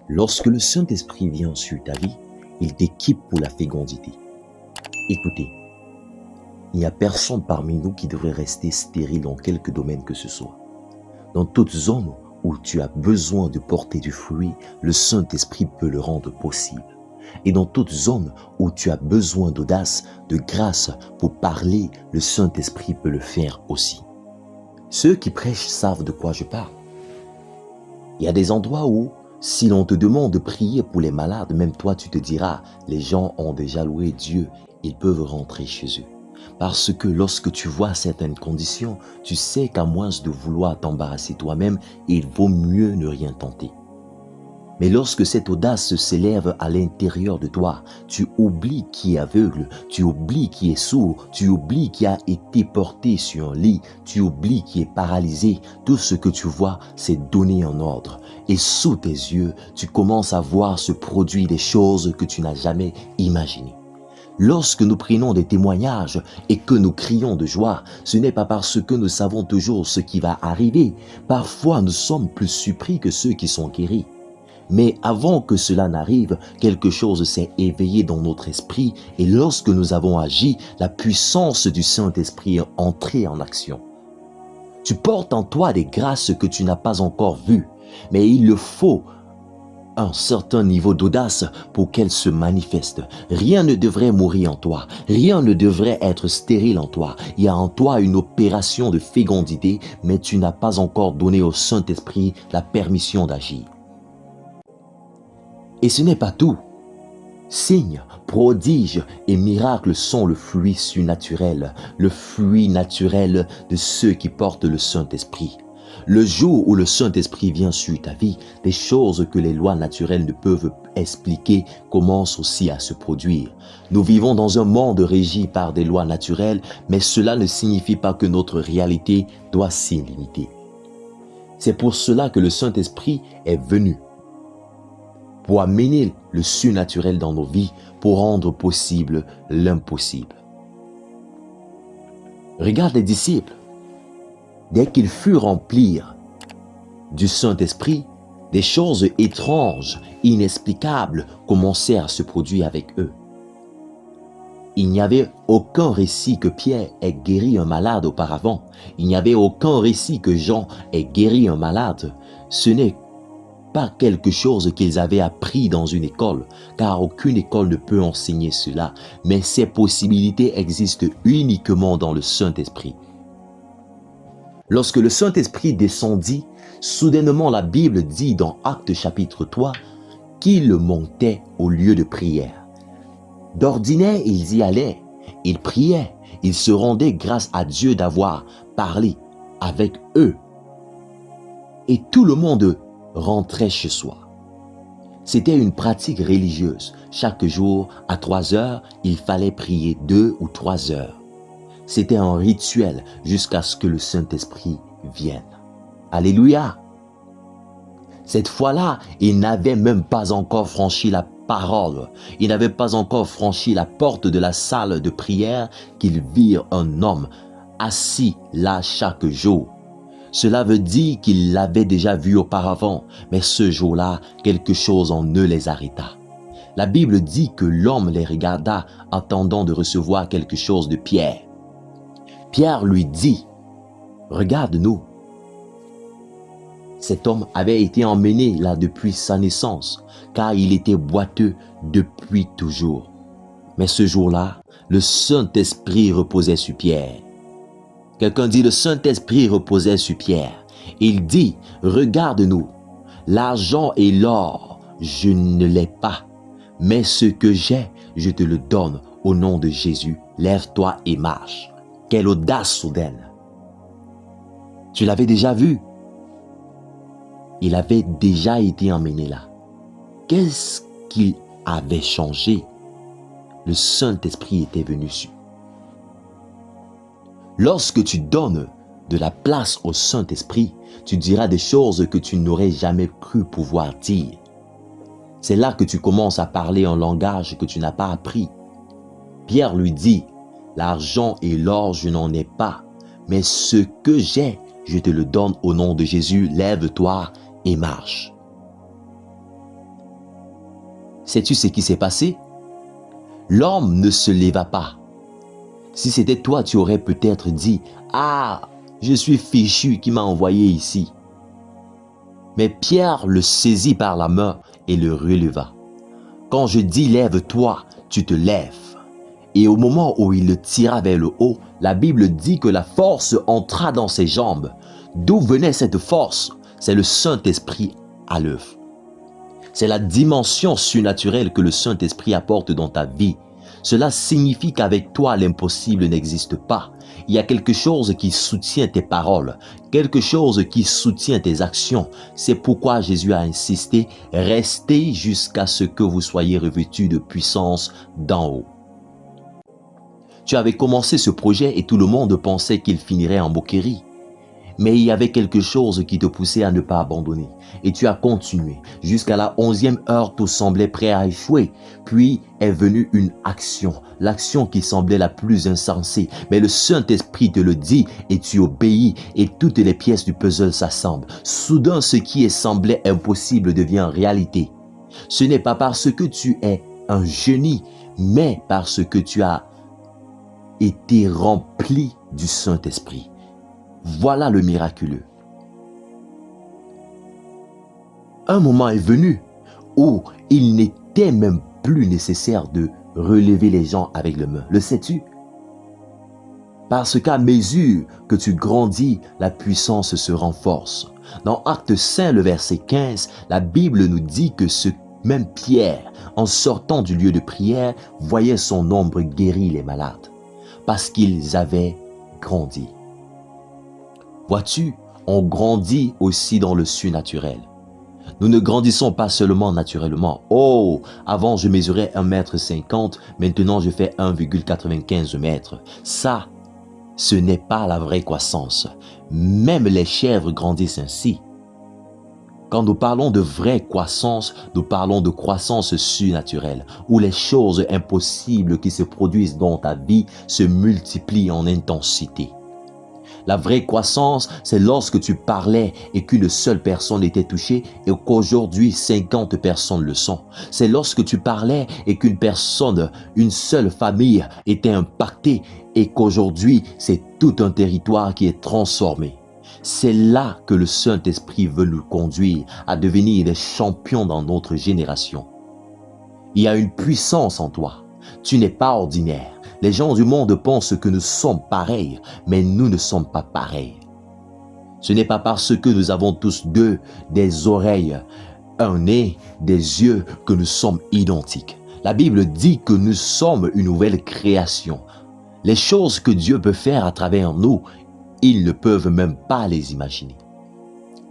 Lorsque le Saint-Esprit vient sur ta vie, il t'équipe pour la fécondité. Écoutez, il n'y a personne parmi nous qui devrait rester stérile dans quelque domaine que ce soit. Dans toute zone où tu as besoin de porter du fruit, le Saint-Esprit peut le rendre possible. Et dans toute zone où tu as besoin d'audace, de grâce pour parler, le Saint-Esprit peut le faire aussi. Ceux qui prêchent savent de quoi je parle. Il y a des endroits où, si l'on te demande de prier pour les malades, même toi tu te diras, les gens ont déjà loué Dieu, ils peuvent rentrer chez eux. Parce que lorsque tu vois certaines conditions, tu sais qu'à moins de vouloir t'embarrasser toi-même, il vaut mieux ne rien tenter. Mais lorsque cette audace s'élève à l'intérieur de toi, tu oublies qui est aveugle, tu oublies qui est sourd, tu oublies qui a été porté sur un lit, tu oublies qui est paralysé. Tout ce que tu vois, c'est donné en ordre. Et sous tes yeux, tu commences à voir se produire des choses que tu n'as jamais imaginées. Lorsque nous prenons des témoignages et que nous crions de joie, ce n'est pas parce que nous savons toujours ce qui va arriver. Parfois, nous sommes plus surpris que ceux qui sont guéris. Mais avant que cela n'arrive, quelque chose s'est éveillé dans notre esprit et lorsque nous avons agi, la puissance du Saint-Esprit est entrée en action. Tu portes en toi des grâces que tu n'as pas encore vues, mais il le faut un certain niveau d'audace pour qu'elles se manifestent. Rien ne devrait mourir en toi, rien ne devrait être stérile en toi. Il y a en toi une opération de fécondité, mais tu n'as pas encore donné au Saint-Esprit la permission d'agir. Et ce n'est pas tout. Signes, prodiges et miracles sont le fruit surnaturel, le fruit naturel de ceux qui portent le Saint-Esprit. Le jour où le Saint-Esprit vient sur ta vie, des choses que les lois naturelles ne peuvent expliquer commencent aussi à se produire. Nous vivons dans un monde régi par des lois naturelles, mais cela ne signifie pas que notre réalité doit s'y limiter. C'est pour cela que le Saint-Esprit est venu, pour amener le surnaturel dans nos vies, pour rendre possible l'impossible. Regarde les disciples. Dès qu'ils furent remplis du Saint-Esprit, des choses étranges, inexplicables commencèrent à se produire avec eux. Il n'y avait aucun récit que Pierre ait guéri un malade auparavant. Il n'y avait aucun récit que Jean ait guéri un malade. Ce n'est pas quelque chose qu'ils avaient appris dans une école, car aucune école ne peut enseigner cela, mais ces possibilités existent uniquement dans le Saint-Esprit. Lorsque le Saint-Esprit descendit, soudainement la Bible dit dans Actes chapitre 3 qu'il montait au lieu de prière. D'ordinaire, ils y allaient, ils priaient, ils se rendaient grâce à Dieu d'avoir parlé avec eux. Et tout le monde rentrait chez soi. C'était une pratique religieuse. Chaque jour, à 3 heures, il fallait prier 2 ou 3 heures. C'était un rituel jusqu'à ce que le Saint-Esprit vienne. Alléluia! Cette fois-là, ils n'avaient même pas encore franchi la parole. Ils n'avaient pas encore franchi la porte de la salle de prière qu'ils virent un homme assis là chaque jour. Cela veut dire qu'ils l'avaient déjà vu auparavant, mais ce jour-là, quelque chose en eux les arrêta. La Bible dit que l'homme les regarda attendant de recevoir quelque chose de Pierre. Pierre lui dit, « Regarde-nous. » Cet homme avait été emmené là depuis sa naissance, car il était boiteux depuis toujours. Mais ce jour-là, le Saint-Esprit reposait sur Pierre. Quelqu'un dit, le Saint-Esprit reposait sur Pierre. Il dit, « Regarde-nous. L'argent et l'or, je ne l'ai pas, mais ce que j'ai, je te le donne au nom de Jésus. Lève-toi et marche. » Quelle audace soudaine! Tu l'avais déjà vu. Il avait déjà été emmené là. Qu'est-ce qu'il avait changé? Le Saint-Esprit était venu sur. Lorsque tu donnes de la place au Saint-Esprit, tu diras des choses que tu n'aurais jamais cru pouvoir dire. C'est là que tu commences à parler un langage que tu n'as pas appris. Pierre lui dit, « L'argent et l'or, je n'en ai pas, mais ce que j'ai, je te le donne au nom de Jésus. Lève-toi et marche. » Sais-tu ce qui s'est passé? L'homme ne se leva pas. Si c'était toi, tu aurais peut-être dit, « Ah, je suis fichu qui m'a envoyé ici. » Mais Pierre le saisit par la main et le releva. Quand je dis « lève-toi », tu te lèves. Et au moment où il le tira vers le haut, la Bible dit que la force entra dans ses jambes. D'où venait cette force? C'est le Saint-Esprit à l'œuvre. C'est la dimension surnaturelle que le Saint-Esprit apporte dans ta vie. Cela signifie qu'avec toi, l'impossible n'existe pas. Il y a quelque chose qui soutient tes paroles, quelque chose qui soutient tes actions. C'est pourquoi Jésus a insisté, restez jusqu'à ce que vous soyez revêtus de puissance d'en haut. Tu avais commencé ce projet et tout le monde pensait qu'il finirait en moquerie. Mais il y avait quelque chose qui te poussait à ne pas abandonner. Et tu as continué. Jusqu'à la 11e heure, tout semblait prêt à échouer. Puis est venue une action. L'action qui semblait la plus insensée. Mais le Saint-Esprit te le dit et tu obéis. Et toutes les pièces du puzzle s'assemblent. Soudain, ce qui semblait impossible devient réalité. Ce n'est pas parce que tu es un génie, mais parce que tu as été rempli du Saint-Esprit. Voilà le miraculeux. Un moment est venu où il n'était même plus nécessaire de relever les gens avec les mains. Le sais-tu? Parce qu'à mesure que tu grandis, la puissance se renforce. Dans Actes 5, le verset 15, la Bible nous dit que ce même Pierre, en sortant du lieu de prière, voyait son ombre guérir les malades, parce qu'ils avaient grandi. Vois-tu, on grandit aussi dans le surnaturel. Nous ne grandissons pas seulement naturellement. Oh, avant je mesurais 1,50 m, maintenant je fais 1,95 m. Ça, ce n'est pas la vraie croissance. Même les chèvres grandissent ainsi. Quand nous parlons de vraie croissance, nous parlons de croissance surnaturelle, où les choses impossibles qui se produisent dans ta vie se multiplient en intensité. La vraie croissance, c'est lorsque tu parlais et qu'une seule personne était touchée et qu'aujourd'hui 50 personnes le sont. C'est lorsque tu parlais et qu'une personne, une seule famille était impactée et qu'aujourd'hui c'est tout un territoire qui est transformé. C'est là que le Saint-Esprit veut nous conduire à devenir des champions dans notre génération. Il y a une puissance en toi. Tu n'es pas ordinaire. Les gens du monde pensent que nous sommes pareils, mais nous ne sommes pas pareils. Ce n'est pas parce que nous avons tous deux des oreilles, un nez, des yeux que nous sommes identiques. La Bible dit que nous sommes une nouvelle création. Les choses que Dieu peut faire à travers nous, ils ne peuvent même pas les imaginer.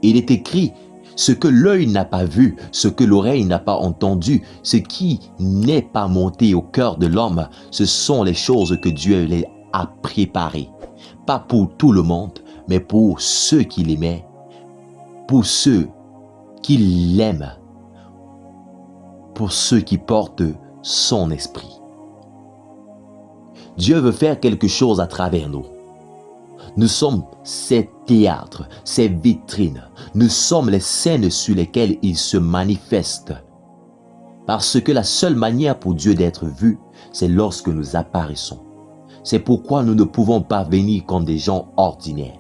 Il est écrit, ce que l'œil n'a pas vu, ce que l'oreille n'a pas entendu, ce qui n'est pas monté au cœur de l'homme, ce sont les choses que Dieu a préparées. Pas pour tout le monde, mais pour ceux qui l'aimaient, pour ceux qui l'aiment, pour ceux qui portent son esprit. Dieu veut faire quelque chose à travers nous. Nous sommes ces théâtres, ces vitrines. Nous sommes les scènes sur lesquelles il se manifeste. Parce que la seule manière pour Dieu d'être vu, c'est lorsque nous apparaissons. C'est pourquoi nous ne pouvons pas venir comme des gens ordinaires.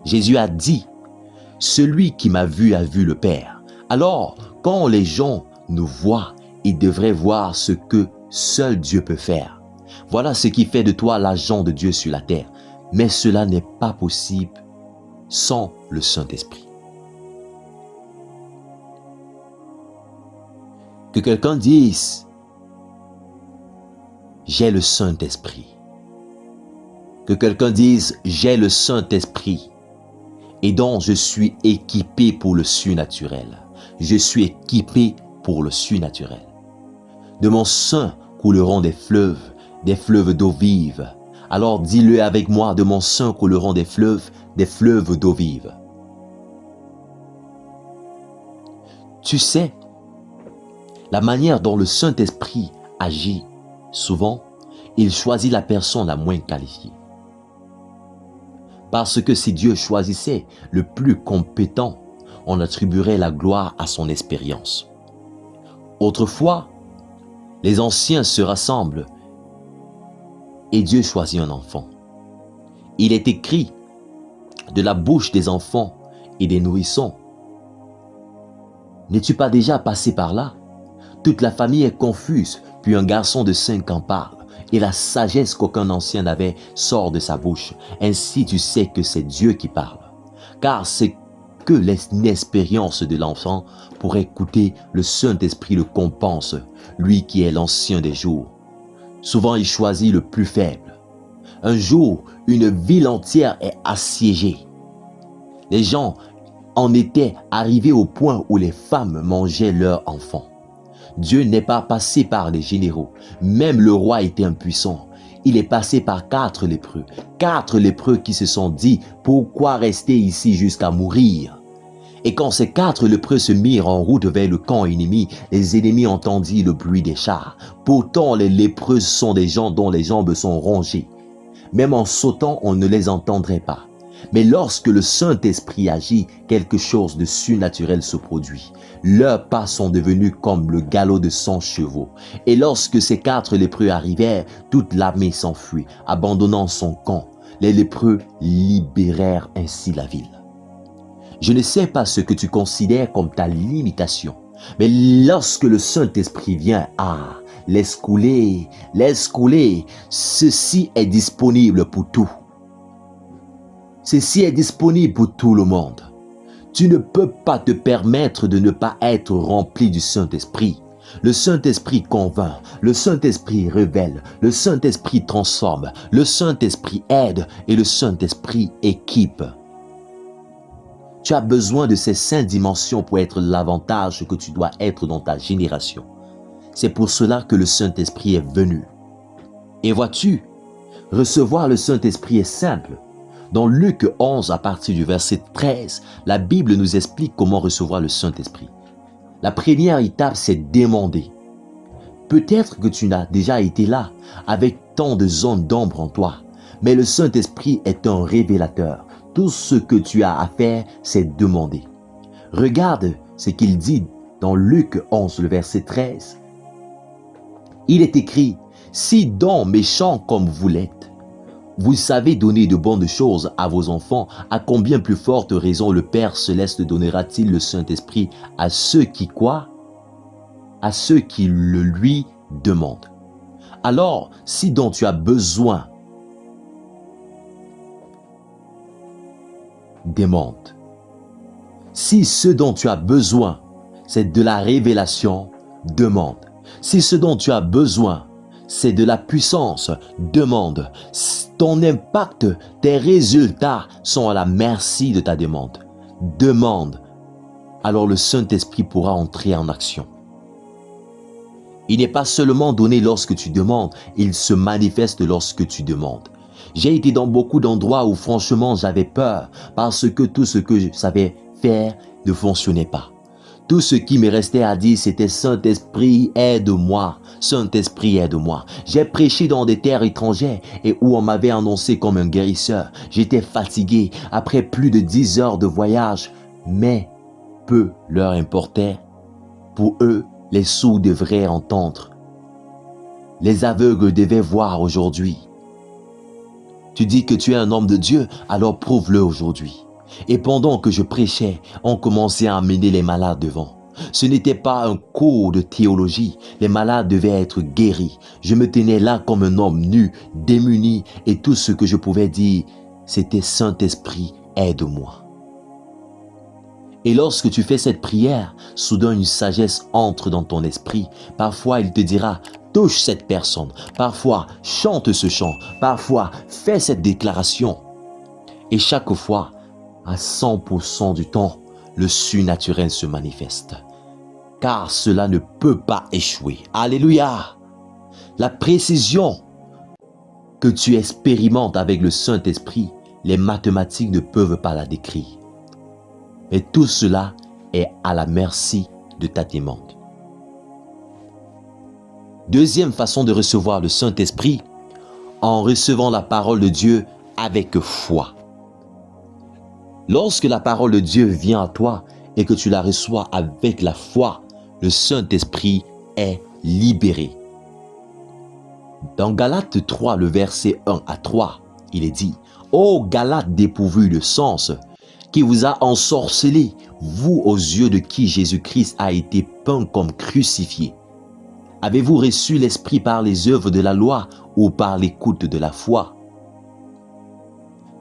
Jésus a dit, « Celui qui m'a vu a vu le Père ». Alors, quand les gens nous voient, ils devraient voir ce que seul Dieu peut faire. Voilà ce qui fait de toi l'agent de Dieu sur la terre. Mais cela n'est pas possible sans le Saint-Esprit. Que quelqu'un dise, j'ai le Saint-Esprit. Que quelqu'un dise, j'ai le Saint-Esprit et donc je suis équipé pour le surnaturel. Je suis équipé pour le surnaturel. De mon sein couleront des fleuves d'eau vive. Alors dis-le avec moi, de mon sein couleront des fleuves d'eau vive. Tu sais, la manière dont le Saint-Esprit agit, souvent, il choisit la personne la moins qualifiée. Parce que si Dieu choisissait le plus compétent, on attribuerait la gloire à son expérience. Autrefois, les anciens se rassemblent et Dieu choisit un enfant. Il est écrit de la bouche des enfants et des nourrissons. N'es-tu pas déjà passé par là? Toute la famille est confuse, puis un garçon de 5 ans parle, et la sagesse qu'aucun ancien n'avait sort de sa bouche. Ainsi tu sais que c'est Dieu qui parle. Car c'est que l'inexpérience de l'enfant pour écouter le Saint-Esprit le compense, lui qui est l'ancien des jours. Souvent il choisit le plus faible. Un jour, une ville entière est assiégée. Les gens en étaient arrivés au point où les femmes mangeaient leurs enfants. Dieu n'est pas passé par les généraux. Même le roi était impuissant. Il est passé par 4 lépreux. 4 lépreux qui se sont dit « Pourquoi rester ici jusqu'à mourir ?» Et quand ces 4 lépreux se mirent en route vers le camp ennemi, les ennemis entendirent le bruit des chars. Pourtant, les lépreux sont des gens dont les jambes sont rongées. Même en sautant, on ne les entendrait pas. Mais lorsque le Saint-Esprit agit, quelque chose de surnaturel se produit. Leurs pas sont devenus comme le galop de 100 chevaux. Et lorsque ces 4 lépreux arrivèrent, toute l'armée s'enfuit, abandonnant son camp. Les lépreux libérèrent ainsi la ville. Je ne sais pas ce que tu considères comme ta limitation, mais lorsque le Saint-Esprit vient, laisse couler, ceci est disponible pour tout. Ceci est disponible pour tout le monde. Tu ne peux pas te permettre de ne pas être rempli du Saint-Esprit. Le Saint-Esprit convainc, le Saint-Esprit révèle, le Saint-Esprit transforme, le Saint-Esprit aide et le Saint-Esprit équipe. Tu as besoin de ces 5 dimensions pour être l'avantage que tu dois être dans ta génération. C'est pour cela que le Saint-Esprit est venu. Et vois-tu, recevoir le Saint-Esprit est simple. Dans Luc 11, à partir du verset 13, la Bible nous explique comment recevoir le Saint-Esprit. La première étape, c'est demander. Peut-être que tu n'as déjà été là, avec tant de zones d'ombre en toi, mais le Saint-Esprit est un révélateur. Tout ce que tu as à faire, c'est demander. Regarde ce qu'il dit dans Luc 11, le verset 13. Il est écrit, « Si donc méchants comme vous l'êtes, vous savez donner de bonnes choses à vos enfants, à combien plus forte raison le Père Céleste donnera-t-il le Saint-Esprit à ceux qui quoi? À ceux qui le lui demandent. Alors, si donc tu as besoin, demande. Si ce dont tu as besoin, c'est de la révélation, demande. Si ce dont tu as besoin, c'est de la puissance, demande. Ton impact, tes résultats sont à la merci de ta demande. Demande. Alors le Saint-Esprit pourra entrer en action. Il n'est pas seulement donné lorsque tu demandes, il se manifeste lorsque tu demandes. J'ai été dans beaucoup d'endroits où franchement j'avais peur parce que tout ce que je savais faire ne fonctionnait pas. Tout ce qui me restait à dire, c'était « Saint-Esprit, aide-moi, Saint-Esprit, aide-moi ». J'ai prêché dans des terres étrangères et où on m'avait annoncé comme un guérisseur. J'étais fatigué après plus de 10 heures de voyage, mais peu leur importait. Pour eux, les sourds devraient entendre. Les aveugles devaient voir aujourd'hui. Tu dis que tu es un homme de Dieu, alors prouve-le aujourd'hui. Et pendant que je prêchais, on commençait à amener les malades devant. Ce n'était pas un cours de théologie, les malades devaient être guéris. Je me tenais là comme un homme nu, démuni, et tout ce que je pouvais dire, c'était « Saint-Esprit, aide-moi ». Et lorsque tu fais cette prière, soudain une sagesse entre dans ton esprit. Parfois, il te dira « Touche cette personne ». Parfois, chante ce chant. Parfois, fais cette déclaration. Et chaque fois, à 100% du temps, le surnaturel se manifeste. Car cela ne peut pas échouer. Alléluia! La précision que tu expérimentes avec le Saint-Esprit, les mathématiques ne peuvent pas la décrire. Mais tout cela est à la merci de ta demande. Deuxième façon de recevoir le Saint-Esprit, en recevant la parole de Dieu avec foi. Lorsque la parole de Dieu vient à toi et que tu la reçois avec la foi, le Saint-Esprit est libéré. Dans Galates 3, le verset 1 à 3, il est dit « Ô Galates dépourvus de sens, qui vous a ensorcelé, vous aux yeux de qui Jésus-Christ a été peint comme crucifié. Avez-vous reçu l'Esprit par les œuvres de la loi ou par l'écoute de la foi?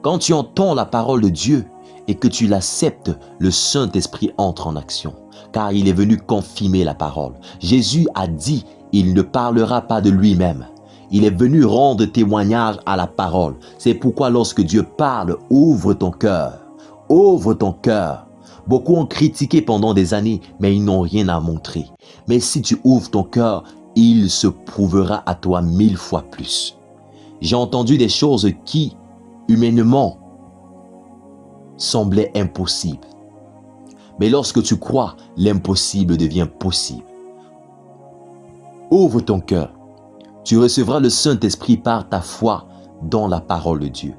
Quand tu entends la parole de Dieu et que tu l'acceptes, le Saint-Esprit entre en action, car il est venu confirmer la parole. Jésus a dit, il ne parlera pas de lui-même. Il est venu rendre témoignage à la parole. C'est pourquoi lorsque Dieu parle, ouvre ton cœur. Ouvre ton cœur. Beaucoup ont critiqué pendant des années, mais ils n'ont rien à montrer. Mais si tu ouvres ton cœur, il se prouvera à toi 1000 fois plus. J'ai entendu des choses qui, humainement, semblaient impossibles. Mais lorsque tu crois, l'impossible devient possible. Ouvre ton cœur. Tu recevras le Saint-Esprit par ta foi dans la parole de Dieu.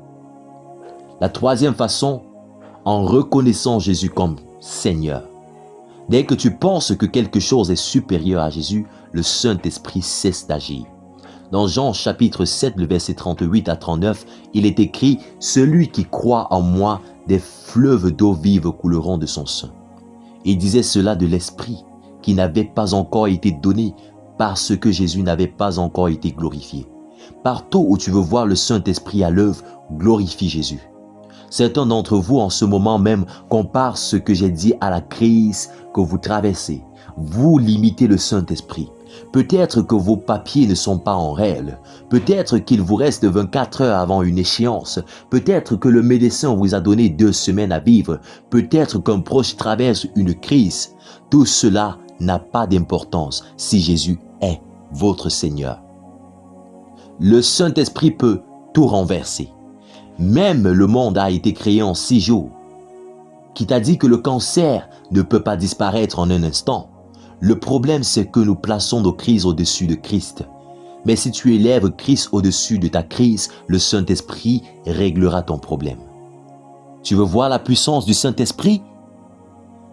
La troisième façon, en reconnaissant Jésus comme Seigneur. Dès que tu penses que quelque chose est supérieur à Jésus, le Saint-Esprit cesse d'agir. Dans Jean chapitre 7, le verset 38 à 39, il est écrit « Celui qui croit en moi, des fleuves d'eau vive couleront de son sein. » Il disait cela de l'Esprit qui n'avait pas encore été donné parce que Jésus n'avait pas encore été glorifié. Partout où tu veux voir le Saint-Esprit à l'œuvre, glorifie Jésus. Certains d'entre vous en ce moment même comparent ce que j'ai dit à la crise que vous traversez. Vous limitez le Saint-Esprit. Peut-être que vos papiers ne sont pas en règle. Peut-être qu'il vous reste 24 heures avant une échéance. Peut-être que le médecin vous a donné 2 semaines à vivre. Peut-être qu'un proche traverse une crise. Tout cela n'a pas d'importance si Jésus est votre Seigneur. Le Saint-Esprit peut tout renverser. Même le monde a été créé en 6 jours. Qui t'a dit que le cancer ne peut pas disparaître en un instant? Le problème, c'est que nous plaçons nos crises au-dessus de Christ. Mais si tu élèves Christ au-dessus de ta crise, le Saint-Esprit réglera ton problème. Tu veux voir la puissance du Saint-Esprit?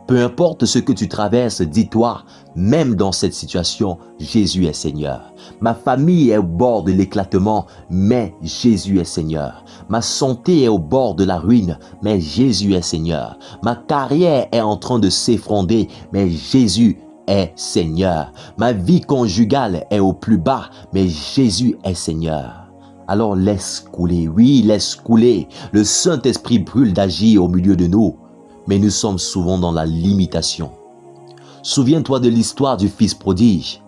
Peu importe ce que tu traverses, dis-toi, même dans cette situation, Jésus est Seigneur. Ma famille est au bord de l'éclatement, mais Jésus est Seigneur. Ma santé est au bord de la ruine, mais Jésus est Seigneur. Ma carrière est en train de s'effondrer, mais Jésus est Seigneur. Ma vie conjugale est au plus bas, mais Jésus est Seigneur. Alors laisse couler, oui, laisse couler. Le Saint-Esprit brûle d'agir au milieu de nous. Mais nous sommes souvent dans la limitation. Souviens-toi de l'histoire du fils prodige.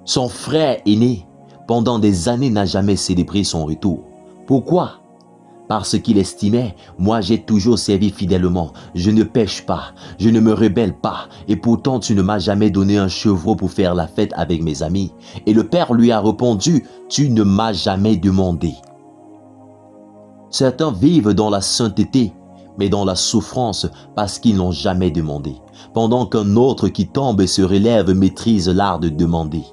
Son frère aîné, pendant des années, n'a jamais célébré son retour. Pourquoi? Parce qu'il estimait, moi j'ai toujours servi fidèlement, je ne pêche pas, je ne me rebelle pas, et pourtant tu ne m'as jamais donné un chevreau pour faire la fête avec mes amis. Et le père lui a répondu, tu ne m'as jamais demandé. Certains vivent dans la sainteté, mais dans la souffrance parce qu'ils n'ont jamais demandé. Pendant qu'un autre qui tombe et se relève maîtrise l'art de demander.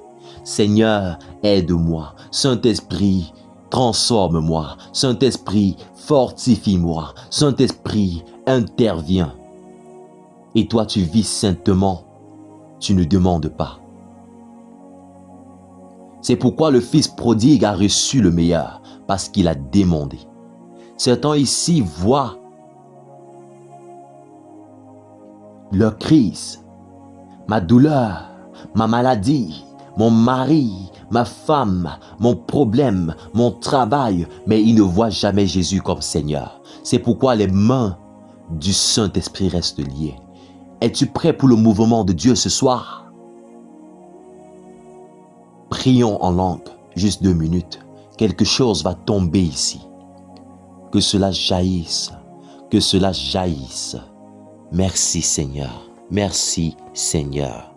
Seigneur, aide-moi. Saint-Esprit, transforme-moi. Saint-Esprit, fortifie-moi. Saint-Esprit, interviens. Et toi, tu vis saintement. Tu ne demandes pas. C'est pourquoi le fils prodigue a reçu le meilleur, parce qu'il a demandé. Certains ici voient leur crise, ma douleur, ma maladie, mon mari, ma femme, mon problème, mon travail, mais ils ne voient jamais Jésus comme Seigneur. C'est pourquoi les mains du Saint-Esprit restent liées. Es-tu prêt pour le mouvement de Dieu ce soir? Prions en langue, juste 2 minutes. Quelque chose va tomber ici. Que cela jaillisse, que cela jaillisse. Merci Seigneur, merci Seigneur.